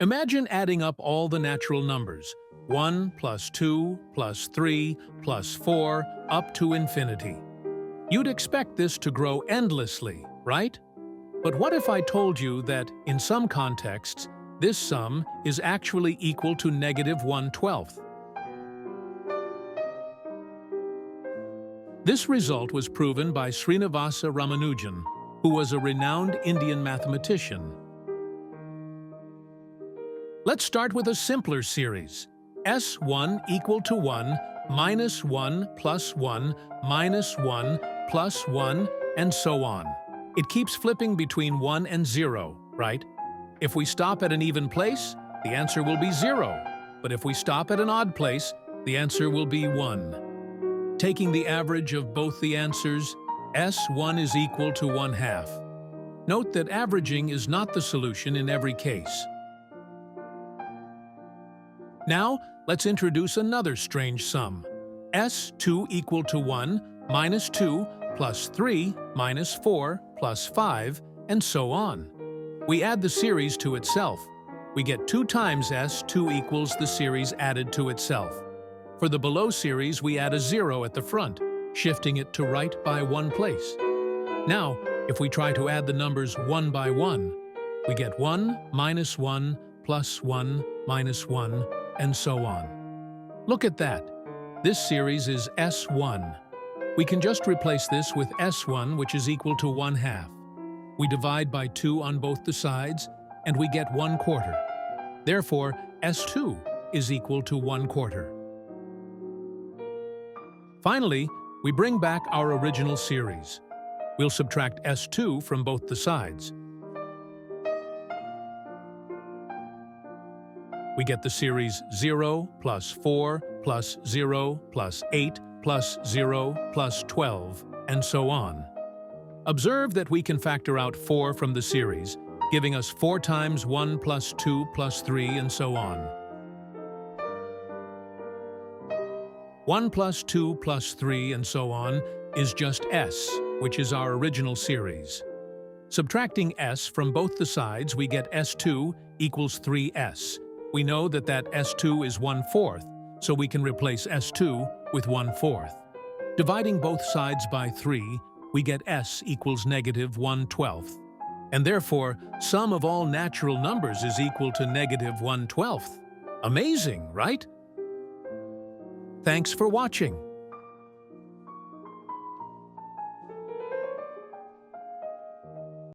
Imagine adding up all the natural numbers, 1 plus 2 plus 3 plus 4 up to infinity. You'd expect this to grow endlessly, right? But what if I told you that, in some contexts, this sum is actually equal to negative 1/12? This result was proven by Srinivasa Ramanujan, who was a renowned Indian mathematician. Let's start with a simpler series. S1 equal to 1 minus 1 plus 1 minus 1 plus 1, and so on. It keeps flipping between 1 and 0, right? If we stop at an even place, the answer will be 0. But if we stop at an odd place, the answer will be 1. Taking the average of both the answers, S1 is equal to 1/2. Note that averaging is not the solution in every case. Now, let's introduce another strange sum. S2 equal to 1 minus 2 plus 3 minus 4 plus 5, and so on. We add the series to itself. We get 2 times S2 equals the series added to itself. For the below series, we add a 0 at the front, shifting it to right by 1 place. Now, if we try to add the numbers 1 by 1, we get 1 minus 1 plus 1 minus 1, and so on. Look at that. This series is S1. We can just replace this with S1, which is equal to 1/2. We divide by 2 on both the sides, and we get 1/4. Therefore, S2 is equal to 1/4. Finally, we bring back our original series. We'll subtract S2 from both the sides. We get the series 0 plus 4 plus 0 plus 8 plus 0 plus 12, and so on. Observe that we can factor out 4 from the series, giving us 4 times 1 plus 2 plus 3, and so on. 1 plus 2 plus 3, and so on, is just S, which is our original series. Subtracting S from both the sides, we get S2 equals 3S. We know that S2 is 1/4, so we can replace S2 with 1/4. Dividing both sides by 3, we get S equals negative 1/12. And therefore, sum of all natural numbers is equal to negative 1/12. Amazing, right? Thanks for watching.